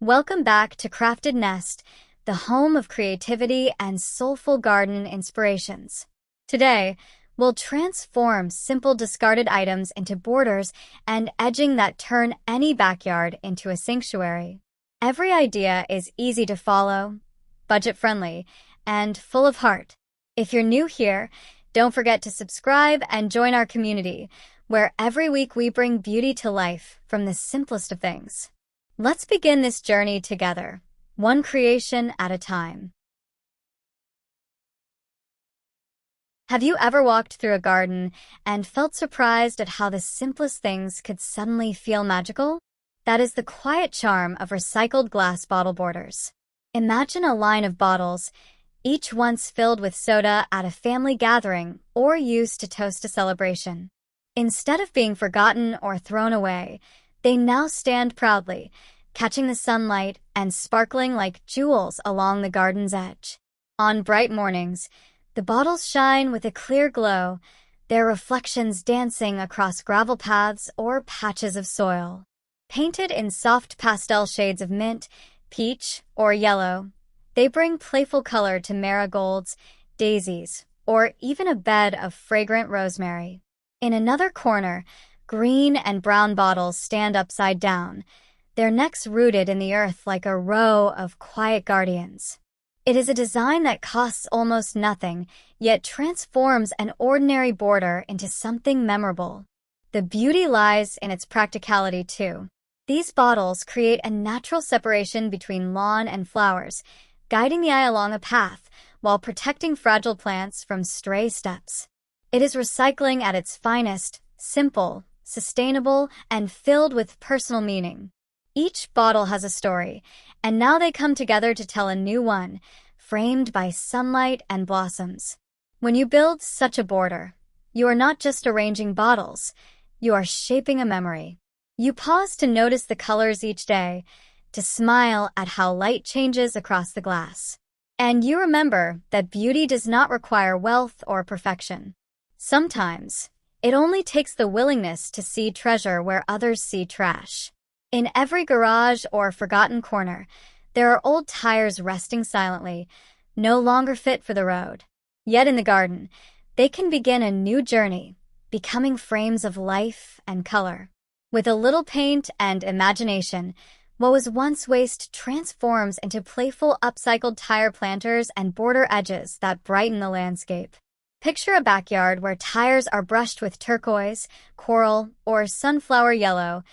Welcome back to Crafted Nest, the home of creativity and soulful garden inspirations. Today, we'll transform simple discarded items into borders and edging that turn any backyard into a sanctuary. Every idea is easy to follow, budget-friendly, and full of heart. If you're new here, don't forget to subscribe and join our community, where every week we bring beauty to life from the simplest of things. Let's begin this journey together, one creation at a time. Have you ever walked through a garden and felt surprised at how the simplest things could suddenly feel magical? That is the quiet charm of recycled glass bottle borders. Imagine a line of bottles, each once filled with soda at a family gathering or used to toast a celebration. Instead of being forgotten or thrown away, they now stand proudly, catching the sunlight and sparkling like jewels along the garden's edge. On bright mornings, the bottles shine with a clear glow, their reflections dancing across gravel paths or patches of soil. Painted in soft pastel shades of mint, peach, or yellow, they bring playful color to marigolds, daisies, or even a bed of fragrant rosemary. In another corner, green and brown bottles stand upside down, their necks rooted in the earth like a row of quiet guardians. It is a design that costs almost nothing, yet transforms an ordinary border into something memorable. The beauty lies in its practicality, too. These bottles create a natural separation between lawn and flowers, guiding the eye along a path while protecting fragile plants from stray steps. It is recycling at its finest, simple, sustainable, and filled with personal meaning. Each bottle has a story, and now they come together to tell a new one, framed by sunlight and blossoms. When you build such a border, you are not just arranging bottles, you are shaping a memory. You pause to notice the colors each day, to smile at how light changes across the glass. And you remember that beauty does not require wealth or perfection. Sometimes, it only takes the willingness to see treasure where others see trash. In every garage or forgotten corner, there are old tires resting silently, no longer fit for the road. Yet in the garden, they can begin a new journey, becoming frames of life and color. With a little paint and imagination, what was once waste transforms into playful upcycled tire planters and border edges that brighten the landscape. Picture a backyard where tires are brushed with turquoise, coral, or sunflower yellow,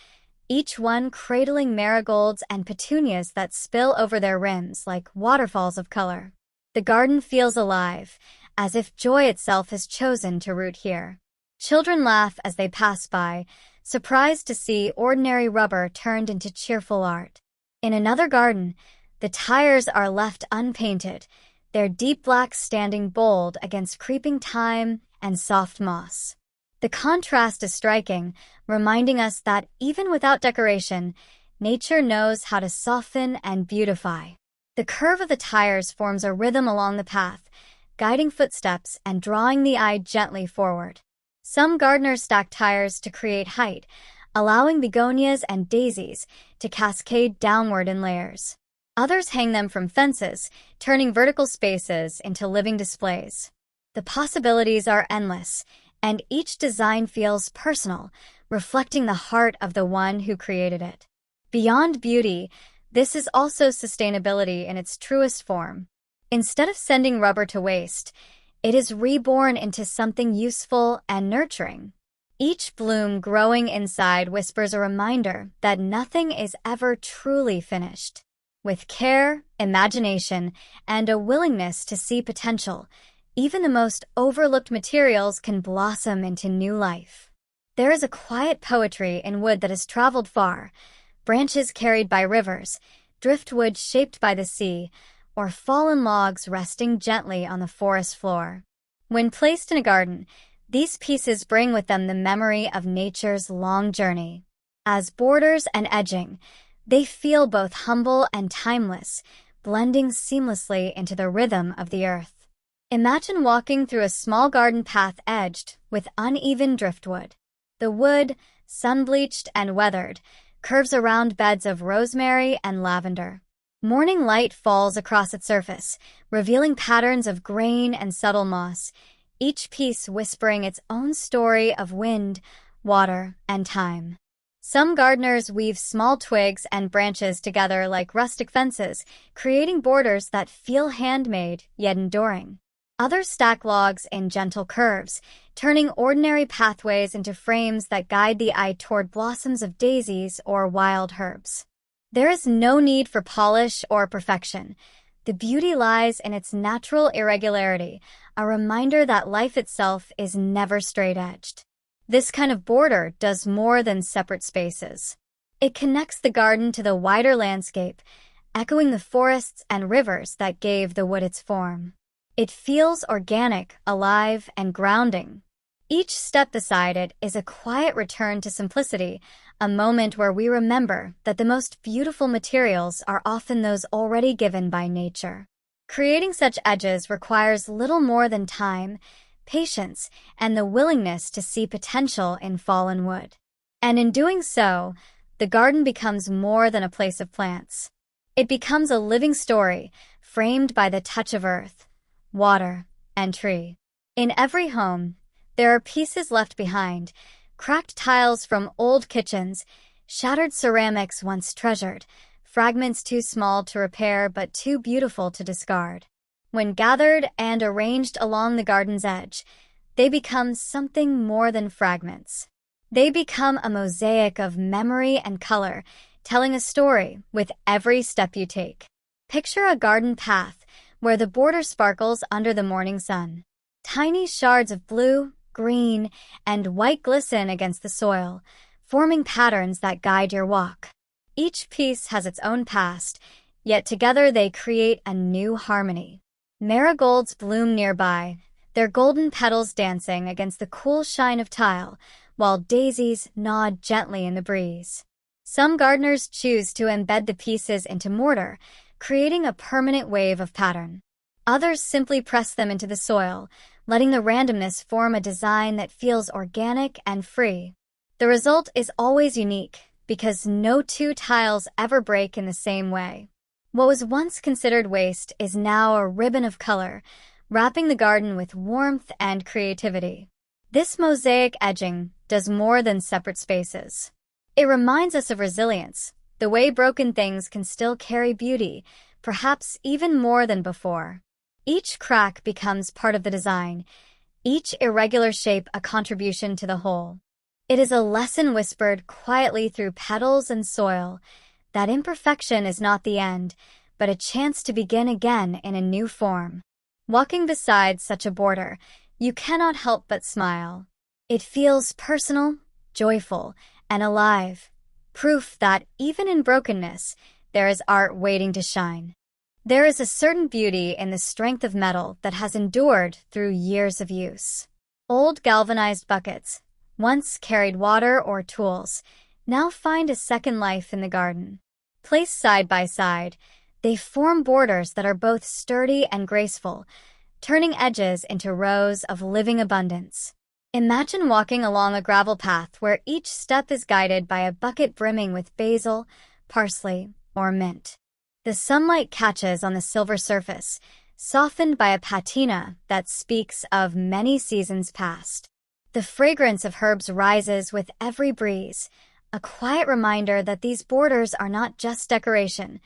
each one cradling marigolds and petunias that spill over their rims like waterfalls of color. The garden feels alive, as if joy itself has chosen to root here. Children laugh as they pass by, surprised to see ordinary rubber turned into cheerful art. In another garden, the tires are left unpainted, their deep blacks standing bold against creeping thyme and soft moss. The contrast is striking, reminding us that even without decoration, nature knows how to soften and beautify. The curve of the tires forms a rhythm along the path, guiding footsteps and drawing the eye gently forward. Some gardeners stack tires to create height, allowing begonias and daisies to cascade downward in layers. Others hang them from fences, turning vertical spaces into living displays. The possibilities are endless, and each design feels personal, reflecting the heart of the one who created it. Beyond beauty, this is also sustainability in its truest form. Instead of sending rubber to waste, it is reborn into something useful and nurturing. Each bloom growing inside whispers a reminder that nothing is ever truly finished. With care, imagination, and a willingness to see potential, even the most overlooked materials can blossom into new life. There is a quiet poetry in wood that has traveled far, branches carried by rivers, driftwood shaped by the sea, or fallen logs resting gently on the forest floor. When placed in a garden, these pieces bring with them the memory of nature's long journey. As borders and edging, they feel both humble and timeless, blending seamlessly into the rhythm of the earth. Imagine walking through a small garden path edged with uneven driftwood. The wood, sun-bleached and weathered, curves around beds of rosemary and lavender. Morning light falls across its surface, revealing patterns of grain and subtle moss, each piece whispering its own story of wind, water, and time. Some gardeners weave small twigs and branches together like rustic fences, creating borders that feel handmade yet enduring. Others stack logs in gentle curves, turning ordinary pathways into frames that guide the eye toward blossoms of daisies or wild herbs. There is no need for polish or perfection. The beauty lies in its natural irregularity, a reminder that life itself is never straight-edged. This kind of border does more than separate spaces. It connects the garden to the wider landscape, echoing the forests and rivers that gave the wood its form. It feels organic, alive, and grounding. Each step beside it is a quiet return to simplicity, a moment where we remember that the most beautiful materials are often those already given by nature. Creating such edges requires little more than time, patience, and the willingness to see potential in fallen wood. And in doing so, the garden becomes more than a place of plants. It becomes a living story, framed by the touch of earth, water, and tree. In every home, there are pieces left behind, cracked tiles from old kitchens, shattered ceramics once treasured, fragments too small to repair but too beautiful to discard. When gathered and arranged along the garden's edge, they become something more than fragments. They become a mosaic of memory and color, telling a story with every step you take. Picture a garden path where the border sparkles under the morning sun. Tiny shards of blue, green, and white glisten against the soil, forming patterns that guide your walk. Each piece has its own past, yet together they create a new harmony. Marigolds bloom nearby, their golden petals dancing against the cool shine of tile, while daisies nod gently in the breeze. Some gardeners choose to embed the pieces into mortar, creating a permanent wave of pattern. Others simply press them into the soil, letting the randomness form a design that feels organic and free. The result is always unique, because no two tiles ever break in the same way. What was once considered waste is now a ribbon of color, wrapping the garden with warmth and creativity. This mosaic edging does more than separate spaces. It reminds us of resilience, the way broken things can still carry beauty, perhaps even more than before. Each crack becomes part of the design, each irregular shape a contribution to the whole. It is a lesson whispered quietly through petals and soil, that imperfection is not the end, but a chance to begin again in a new form. Walking beside such a border, you cannot help but smile. It feels personal, joyful, and alive, proof that even in brokenness, there is art waiting to shine. There is a certain beauty in the strength of metal that has endured through years of use. Old galvanized buckets, once carried water or tools, now find a second life in the garden. Placed side by side, they form borders that are both sturdy and graceful, turning edges into rows of living abundance. Imagine walking along a gravel path where each step is guided by a bucket brimming with basil, parsley, or mint. The sunlight catches on the silver surface, softened by a patina that speaks of many seasons past. The fragrance of herbs rises with every breeze, a quiet reminder that these borders are not just decoration.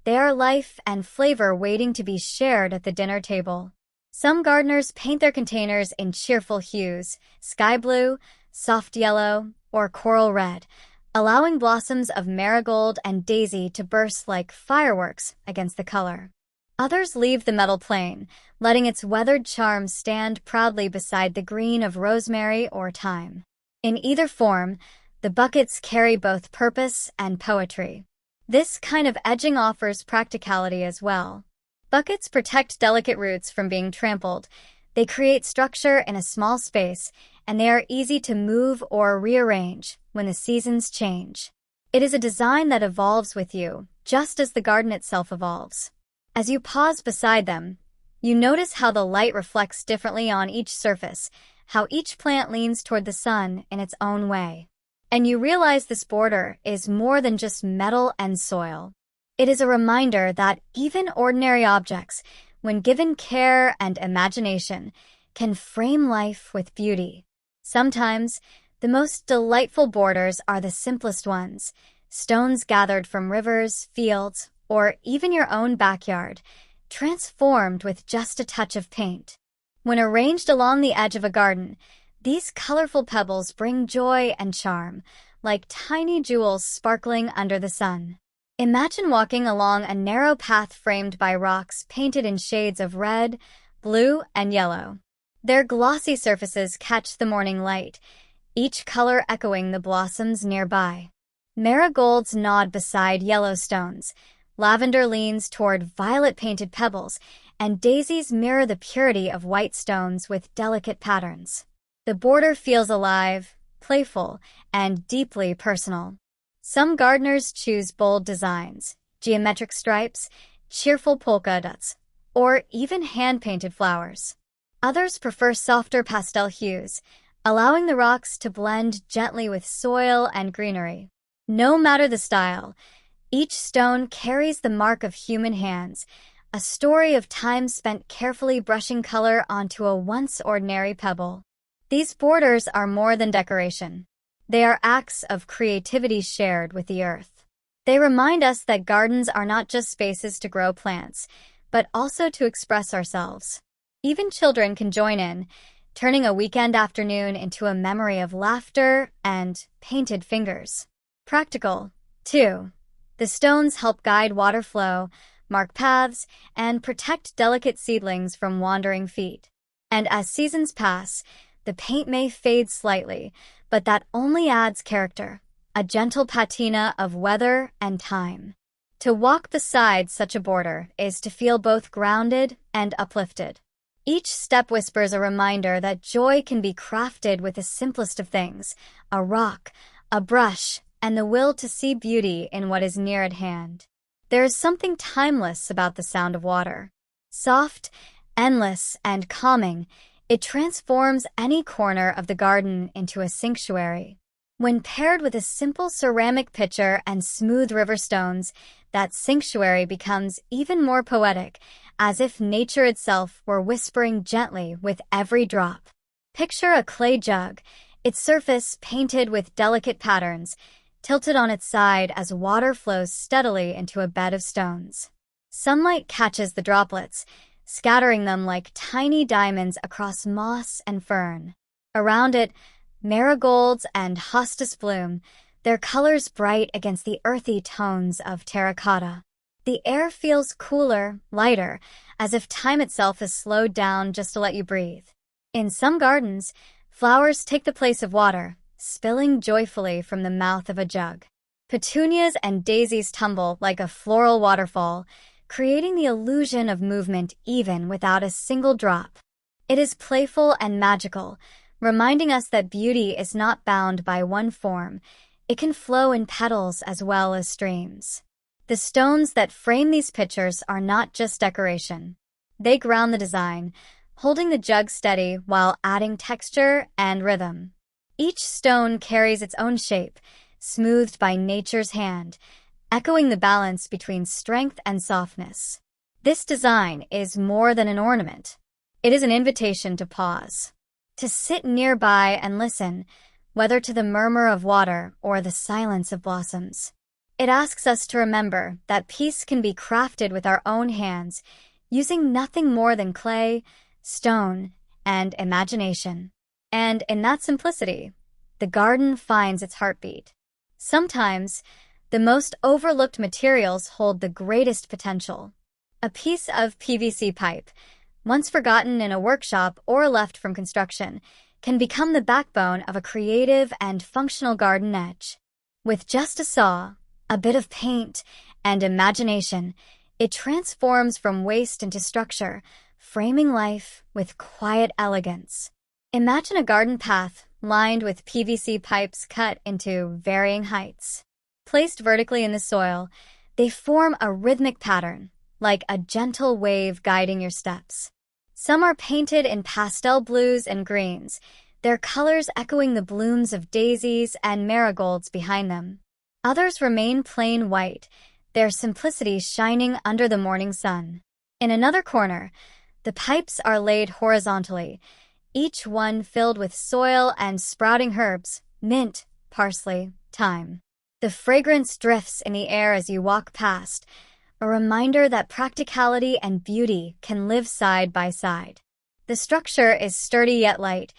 They are life and flavor waiting to be shared at the dinner table. Some gardeners paint their containers in cheerful hues, sky blue, soft yellow, or coral red, allowing blossoms of marigold and daisy to burst like fireworks against the color. Others leave the metal plain, letting its weathered charm stand proudly beside the green of rosemary or thyme. In either form, the buckets carry both purpose and poetry. This kind of edging offers practicality as well. Buckets protect delicate roots from being trampled. They create structure in a small space, and they are easy to move or rearrange when the seasons change. It is a design that evolves with you, just as the garden itself evolves. As you pause beside them, you notice how the light reflects differently on each surface, how each plant leans toward the sun in its own way. And you realize this border is more than just metal and soil. It is a reminder that even ordinary objects, when given care and imagination, can frame life with beauty. Sometimes, the most delightful borders are the simplest ones, stones gathered from rivers, fields, or even your own backyard, transformed with just a touch of paint. When arranged along the edge of a garden, these colorful pebbles bring joy and charm, like tiny jewels sparkling under the sun. Imagine walking along a narrow path framed by rocks painted in shades of red, blue, and yellow. Their glossy surfaces catch the morning light, each color echoing the blossoms nearby. Marigolds nod beside yellow stones, lavender leans toward violet-painted pebbles, and daisies mirror the purity of white stones with delicate patterns. The border feels alive, playful, and deeply personal. Some gardeners choose bold designs, geometric stripes, cheerful polka dots, or even hand-painted flowers. Others prefer softer pastel hues, allowing the rocks to blend gently with soil and greenery. No matter the style, each stone carries the mark of human hands, a story of time spent carefully brushing color onto a once ordinary pebble. These borders are more than decoration. They are acts of creativity shared with the earth. They remind us that gardens are not just spaces to grow plants, but also to express ourselves. Even children can join in, turning a weekend afternoon into a memory of laughter and painted fingers. Practical, too. The stones help guide water flow, mark paths, and protect delicate seedlings from wandering feet. And as seasons pass, the paint may fade slightly, but that only adds character, a gentle patina of weather and time. To walk beside such a border is to feel both grounded and uplifted. Each step whispers a reminder that joy can be crafted with the simplest of things, a rock, a brush, and the will to see beauty in what is near at hand. There is something timeless about the sound of water. Soft, endless, and calming, it transforms any corner of the garden into a sanctuary. When paired with a simple ceramic pitcher and smooth river stones, that sanctuary becomes even more poetic, as if nature itself were whispering gently with every drop. Picture a clay jug, its surface painted with delicate patterns, tilted on its side as water flows steadily into a bed of stones. Sunlight catches the droplets, scattering them like tiny diamonds across moss and fern. Around it, marigolds and hostas bloom, their colors bright against the earthy tones of terracotta. The air feels cooler, lighter, as if time itself has slowed down just to let you breathe. In some gardens, flowers take the place of water, spilling joyfully from the mouth of a jug. Petunias and daisies tumble like a floral waterfall, creating the illusion of movement even without a single drop. It is playful and magical, reminding us that beauty is not bound by one form. It can flow in petals as well as streams. The stones that frame these pictures are not just decoration. They ground the design, holding the jug steady while adding texture and rhythm. Each stone carries its own shape, smoothed by nature's hand, echoing the balance between strength and softness. This design is more than an ornament. It is an invitation to pause, to sit nearby and listen, whether to the murmur of water or the silence of blossoms. It asks us to remember that peace can be crafted with our own hands, using nothing more than clay, stone, and imagination. And in that simplicity, the garden finds its heartbeat. Sometimes, the most overlooked materials hold the greatest potential. A piece of PVC pipe, once forgotten in a workshop or left from construction, can become the backbone of a creative and functional garden edge. With just a saw, a bit of paint, and imagination, it transforms from waste into structure, framing life with quiet elegance. Imagine a garden path lined with PVC pipes cut into varying heights. Placed vertically in the soil, they form a rhythmic pattern, like a gentle wave guiding your steps. Some are painted in pastel blues and greens, their colors echoing the blooms of daisies and marigolds behind them. Others remain plain white, their simplicity shining under the morning sun. In another corner, the pipes are laid horizontally, each one filled with soil and sprouting herbs, mint, parsley, thyme. The fragrance drifts in the air as you walk past, a reminder that practicality and beauty can live side by side. The structure is sturdy yet light,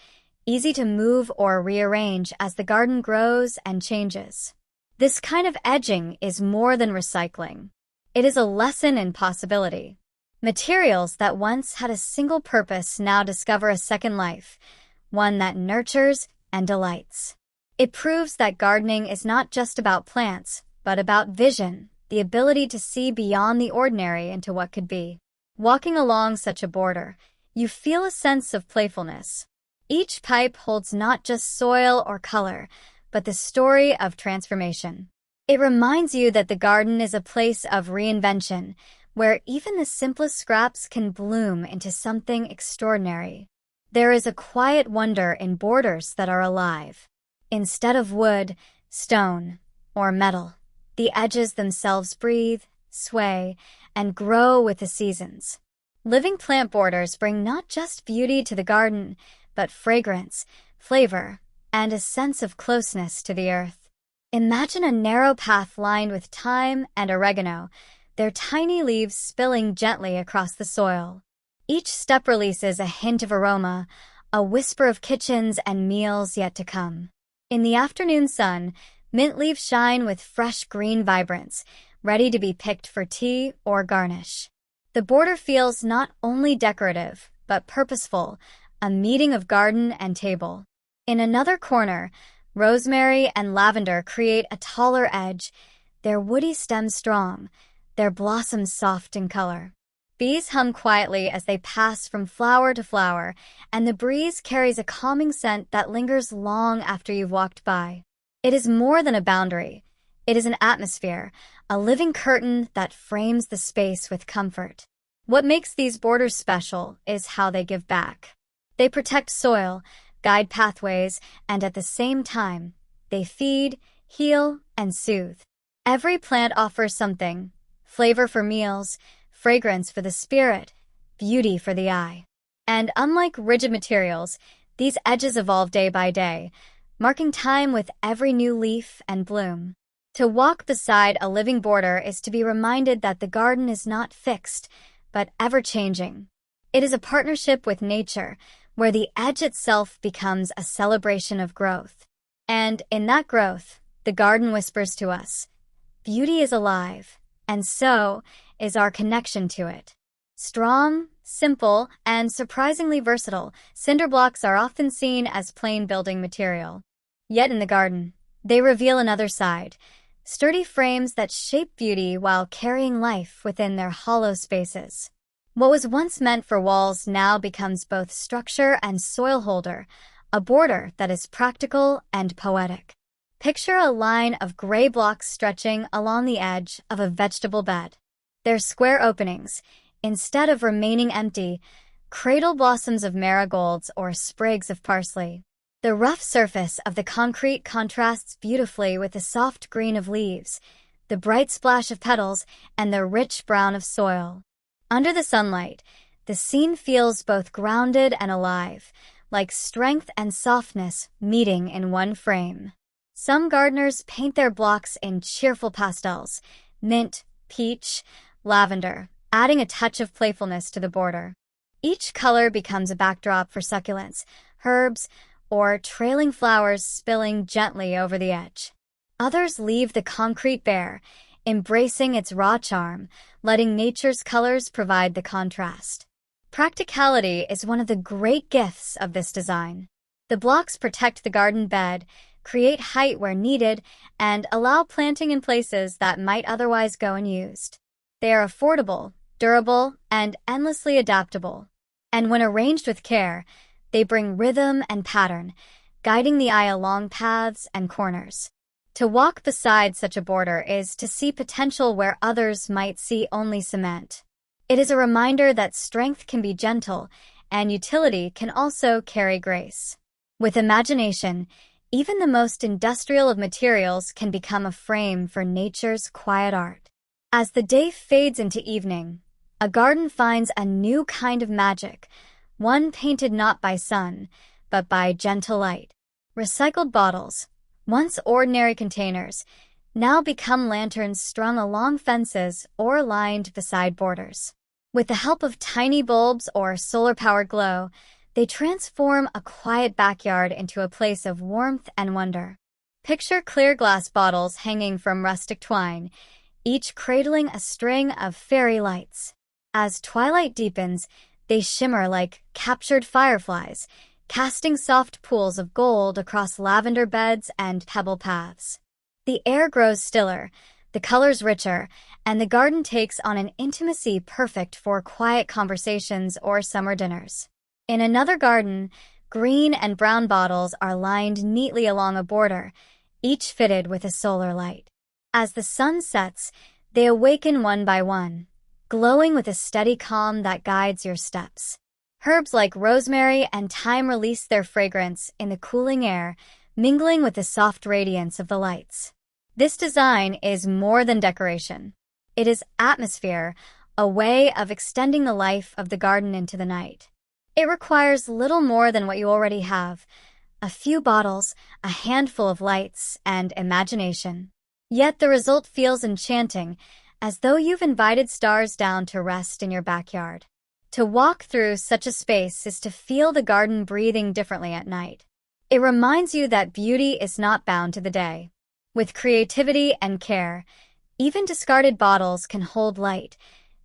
easy to move or rearrange as the garden grows and changes. This kind of edging is more than recycling. It is a lesson in possibility. Materials that once had a single purpose now discover a second life, one that nurtures and delights. It proves that gardening is not just about plants, but about vision, the ability to see beyond the ordinary into what could be. Walking along such a border, you feel a sense of playfulness. Each pipe holds not just soil or color, but the story of transformation. It reminds you that the garden is a place of reinvention, where even the simplest scraps can bloom into something extraordinary. There is a quiet wonder in borders that are alive. Instead of wood, stone, or metal, the edges themselves breathe, sway, and grow with the seasons. Living plant borders bring not just beauty to the garden, but fragrance, flavor, and a sense of closeness to the earth. Imagine a narrow path lined with thyme and oregano, their tiny leaves spilling gently across the soil. Each step releases a hint of aroma, a whisper of kitchens and meals yet to come. In the afternoon sun, mint leaves shine with fresh green vibrance, ready to be picked for tea or garnish. The border feels not only decorative, but purposeful, a meeting of garden and table. In another corner, rosemary and lavender create a taller edge, their woody stems strong, their blossoms soft in color. Bees hum quietly as they pass from flower to flower, and the breeze carries a calming scent that lingers long after you've walked by. It is more than a boundary. It is an atmosphere, a living curtain that frames the space with comfort. What makes these borders special is how they give back. They protect soil, guide pathways, and at the same time, they feed, heal, and soothe. Every plant offers something: flavor for meals, fragrance for the spirit, beauty for the eye. And unlike rigid materials, these edges evolve day by day, marking time with every new leaf and bloom. To walk beside a living border is to be reminded that the garden is not fixed, but ever-changing. It is a partnership with nature, where the edge itself becomes a celebration of growth. And in that growth, the garden whispers to us, beauty is alive, and so is our connection to it. Strong, simple, and surprisingly versatile, cinder blocks are often seen as plain building material. Yet in the garden, they reveal another side, sturdy frames that shape beauty while carrying life within their hollow spaces. What was once meant for walls now becomes both structure and soil holder, a border that is practical and poetic. Picture a line of gray blocks stretching along the edge of a vegetable bed. Their square openings, instead of remaining empty, cradle blossoms of marigolds or sprigs of parsley. The rough surface of the concrete contrasts beautifully with the soft green of leaves, the bright splash of petals, and the rich brown of soil. Under the sunlight, the scene feels both grounded and alive, like strength and softness meeting in one frame. Some gardeners paint their blocks in cheerful pastels, mint, peach, lavender, adding a touch of playfulness to the border. Each color becomes a backdrop for succulents, herbs, or trailing flowers spilling gently over the edge. Others leave the concrete bare, embracing its raw charm, letting nature's colors provide the contrast. Practicality is one of the great gifts of this design. The blocks protect the garden bed, create height where needed, and allow planting in places that might otherwise go unused. They are affordable, durable, and endlessly adaptable. And when arranged with care, they bring rhythm and pattern, guiding the eye along paths and corners. To walk beside such a border is to see potential where others might see only cement. It is a reminder that strength can be gentle, and utility can also carry grace. With imagination, even the most industrial of materials can become a frame for nature's quiet art. As the day fades into evening, a garden finds a new kind of magic, one painted not by sun, but by gentle light. Recycled bottles, once ordinary containers, now become lanterns strung along fences or lined beside borders. With the help of tiny bulbs or solar-powered glow, they transform a quiet backyard into a place of warmth and wonder. Picture clear glass bottles hanging from rustic twine, each cradling a string of fairy lights. As twilight deepens, they shimmer like captured fireflies, casting soft pools of gold across lavender beds and pebble paths. The air grows stiller, the colors richer, and the garden takes on an intimacy perfect for quiet conversations or summer dinners. In another garden, green and brown bottles are lined neatly along a border, each fitted with a solar light. As the sun sets, they awaken one by one, glowing with a steady calm that guides your steps. Herbs like rosemary and thyme release their fragrance in the cooling air, mingling with the soft radiance of the lights. This design is more than decoration. It is atmosphere, a way of extending the life of the garden into the night. It requires little more than what you already have: a few bottles, a handful of lights, and imagination. Yet the result feels enchanting, as though you've invited stars down to rest in your backyard. To walk through such a space is to feel the garden breathing differently at night. It reminds you that beauty is not bound to the day. With creativity and care, even discarded bottles can hold light,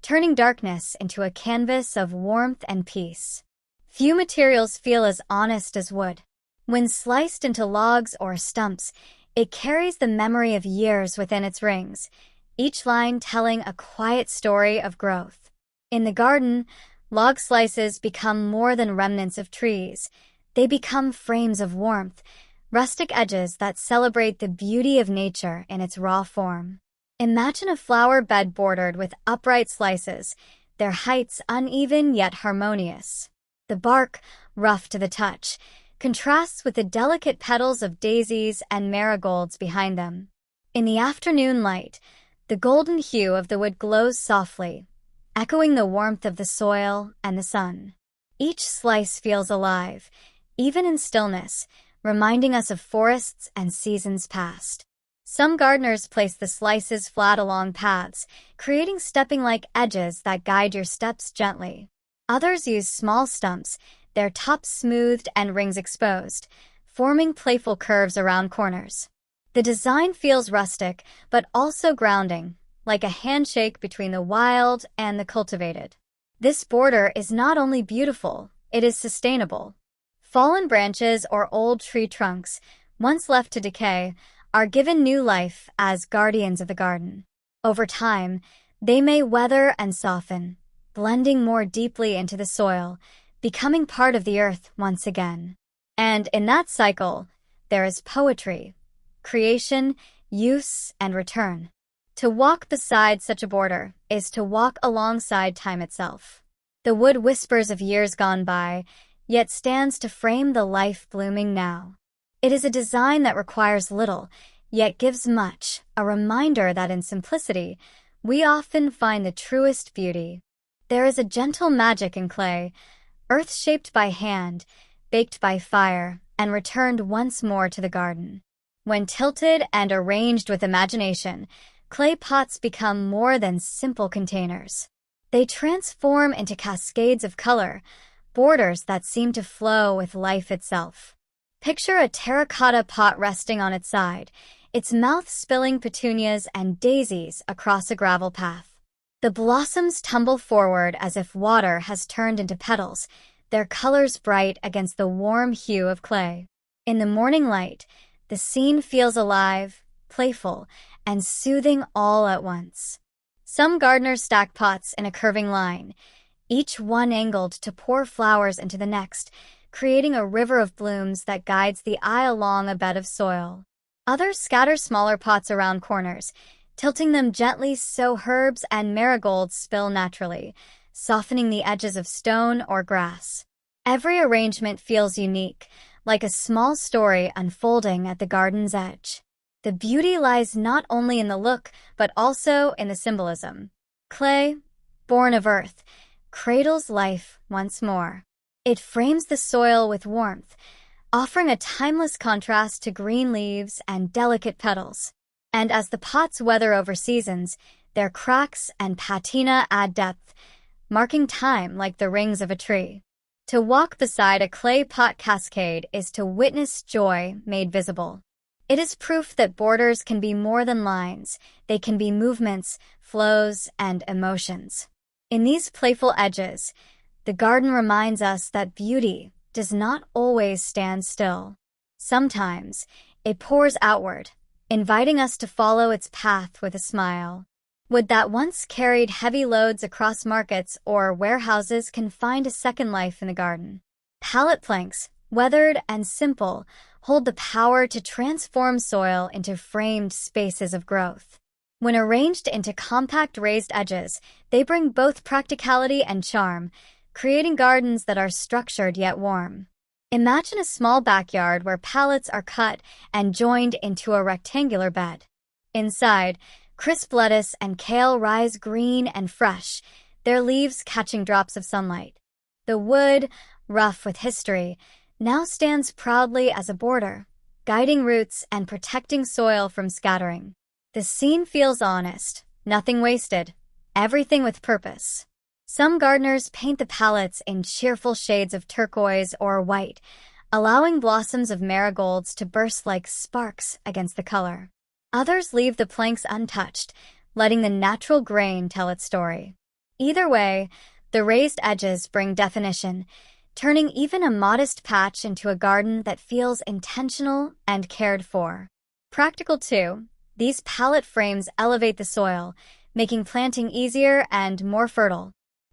turning darkness into a canvas of warmth and peace. Few materials feel as honest as wood. When sliced into logs or stumps, it carries the memory of years within its rings, each line telling a quiet story of growth. In the garden, log slices become more than remnants of trees. They become frames of warmth, rustic edges that celebrate the beauty of nature in its raw form. Imagine a flower bed bordered with upright slices, their heights uneven yet harmonious. The bark, rough to the touch, contrasts with the delicate petals of daisies and marigolds behind them. In the afternoon light, the golden hue of the wood glows softly, echoing the warmth of the soil and the sun. Each slice feels alive, even in stillness, reminding us of forests and seasons past. Some gardeners place the slices flat along paths, creating stepping-like edges that guide your steps gently. Others use small stumps, their tops smoothed and rings exposed, forming playful curves around corners. The design feels rustic, but also grounding, like a handshake between the wild and the cultivated. This border is not only beautiful, it is sustainable. Fallen branches or old tree trunks, once left to decay, are given new life as guardians of the garden. Over time, they may weather and soften, blending more deeply into the soil, becoming part of the earth once again. And in that cycle, there is poetry, creation, use, and return. To walk beside such a border is to walk alongside time itself. The wood whispers of years gone by, yet stands to frame the life blooming now. It is a design that requires little, yet gives much, a reminder that in simplicity, we often find the truest beauty. There is a gentle magic in clay, earth shaped by hand, baked by fire, and returned once more to the garden. When tilted and arranged with imagination, clay pots become more than simple containers. They transform into cascades of color, borders that seem to flow with life itself. Picture a terracotta pot resting on its side, its mouth spilling petunias and daisies across a gravel path. The blossoms tumble forward as if water has turned into petals, their colors bright against the warm hue of clay. In the morning light, the scene feels alive, playful, and soothing all at once. Some gardeners stack pots in a curving line, each one angled to pour flowers into the next, creating a river of blooms that guides the eye along a bed of soil. Others scatter smaller pots around corners, tilting them gently so herbs and marigolds spill naturally, softening the edges of stone or grass. Every arrangement feels unique, like a small story unfolding at the garden's edge. The beauty lies not only in the look, but also in the symbolism. Clay, born of earth, cradles life once more. It frames the soil with warmth, offering a timeless contrast to green leaves and delicate petals. And as the pots weather over seasons, their cracks and patina add depth, marking time like the rings of a tree. To walk beside a clay pot cascade is to witness joy made visible. It is proof that borders can be more than lines. They can be movements, flows, and emotions. In these playful edges, the garden reminds us that beauty does not always stand still. Sometimes it pours outward, inviting us to follow its path with a smile. Wood that once carried heavy loads across markets or warehouses can find a second life in the garden. Pallet planks, weathered and simple, hold the power to transform soil into framed spaces of growth. When arranged into compact raised edges, they bring both practicality and charm, creating gardens that are structured yet warm. Imagine a small backyard where pallets are cut and joined into a rectangular bed. Inside, crisp lettuce and kale rise green and fresh, their leaves catching drops of sunlight. The wood, rough with history, now stands proudly as a border, guiding roots and protecting soil from scattering. The scene feels honest, nothing wasted, everything with purpose. Some gardeners paint the pallets in cheerful shades of turquoise or white, allowing blossoms of marigolds to burst like sparks against the color. Others leave the planks untouched, letting the natural grain tell its story. Either way, the raised edges bring definition, turning even a modest patch into a garden that feels intentional and cared for. Practical too, these pallet frames elevate the soil, making planting easier and more fertile.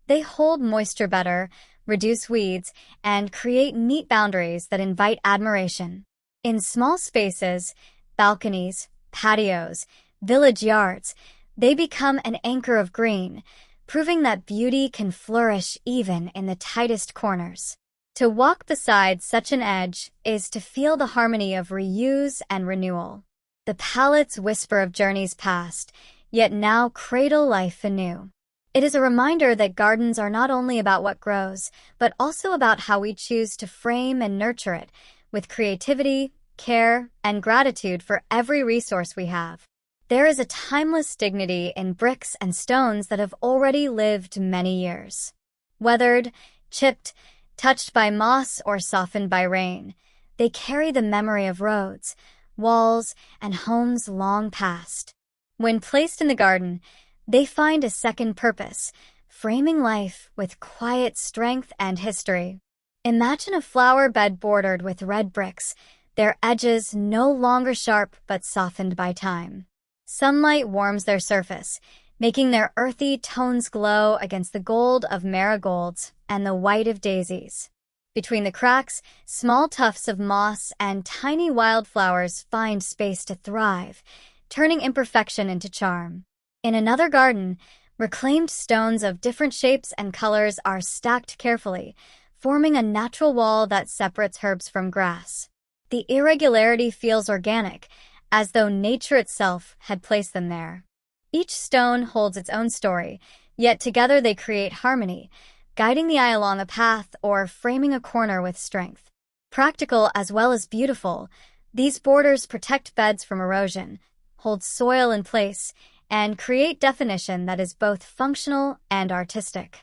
They hold moisture better, reduce weeds, and create neat boundaries that invite admiration. In small spaces, balconies, patios, village yards, they become an anchor of green, proving that beauty can flourish even in the tightest corners. To walk beside such an edge is to feel the harmony of reuse and renewal. The pallets whisper of journeys past, yet now cradle life anew. It is a reminder that gardens are not only about what grows, but also about how we choose to frame and nurture it, with creativity, care, and gratitude for every resource we have. There is a timeless dignity in bricks and stones that have already lived many years. Weathered, chipped, touched by moss or softened by rain, they carry the memory of roads, walls, and homes long past. When placed in the garden, they find a second purpose, framing life with quiet strength and history. Imagine a flower bed bordered with red bricks, their edges no longer sharp but softened by time. Sunlight warms their surface, making their earthy tones glow against the gold of marigolds and the white of daisies. Between the cracks, small tufts of moss and tiny wildflowers find space to thrive, turning imperfection into charm. In another garden, reclaimed stones of different shapes and colors are stacked carefully, forming a natural wall that separates herbs from grass. The irregularity feels organic, as though nature itself had placed them there. Each stone holds its own story, yet together they create harmony, guiding the eye along a path or framing a corner with strength. Practical as well as beautiful, these borders protect beds from erosion, hold soil in place, and create definition that is both functional and artistic.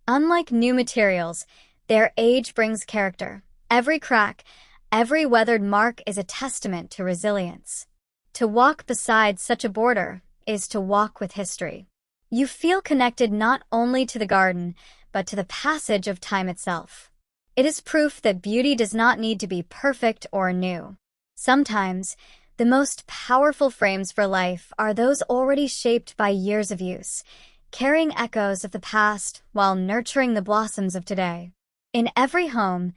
Unlike new materials, their age brings character. Every crack, every weathered mark is a testament to resilience. To walk beside such a border is to walk with history. You feel connected not only to the garden, but to the passage of time itself. It is proof that beauty does not need to be perfect or new. Sometimes, the most powerful frames for life are those already shaped by years of use, carrying echoes of the past while nurturing the blossoms of today. In every home,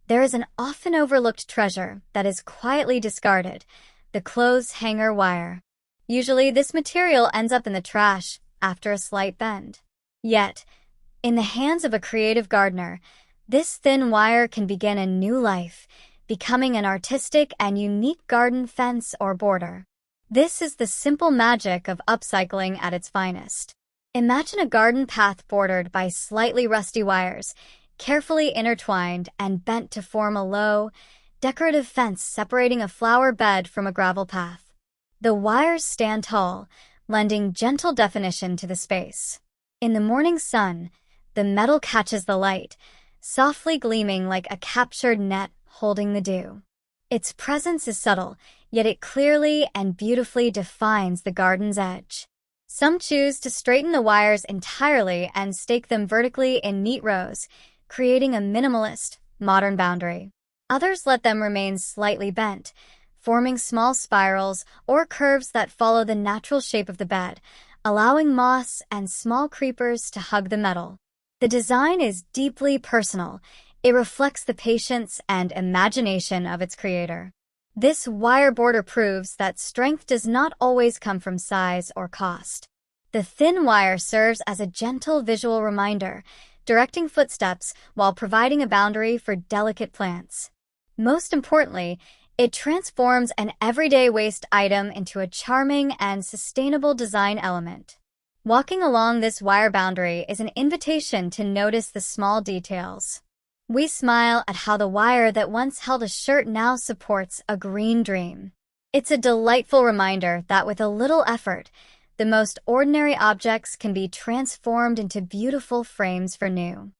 there is an often overlooked treasure that is quietly discarded, the clothes hanger wire. Usually, this material ends up in the trash after a slight bend. Yet, in the hands of a creative gardener, this thin wire can begin a new life, becoming an artistic and unique garden fence or border. This is the simple magic of upcycling at its finest. Imagine a garden path bordered by slightly rusty wires, carefully intertwined and bent to form a low, decorative fence separating a flower bed from a gravel path. The wires stand tall, lending gentle definition to the space. In the morning sun, the metal catches the light, softly gleaming like a captured net holding the dew. Its presence is subtle, yet it clearly and beautifully defines the garden's edge. Some choose to straighten the wires entirely and stake them vertically in neat rows, creating a minimalist, modern boundary. Others let them remain slightly bent, forming small spirals or curves that follow the natural shape of the bed, allowing moss and small creepers to hug the metal. The design is deeply personal. It reflects the patience and imagination of its creator. This wire border proves that strength does not always come from size or cost. The thin wire serves as a gentle visual reminder, directing footsteps while providing a boundary for delicate plants. Most importantly, it transforms an everyday waste item into a charming and sustainable design element. Walking along this wire boundary is an invitation to notice the small details. We smile at how the wire that once held a shirt now supports a green dream. It's a delightful reminder that with a little effort, the most ordinary objects can be transformed into beautiful frames for new.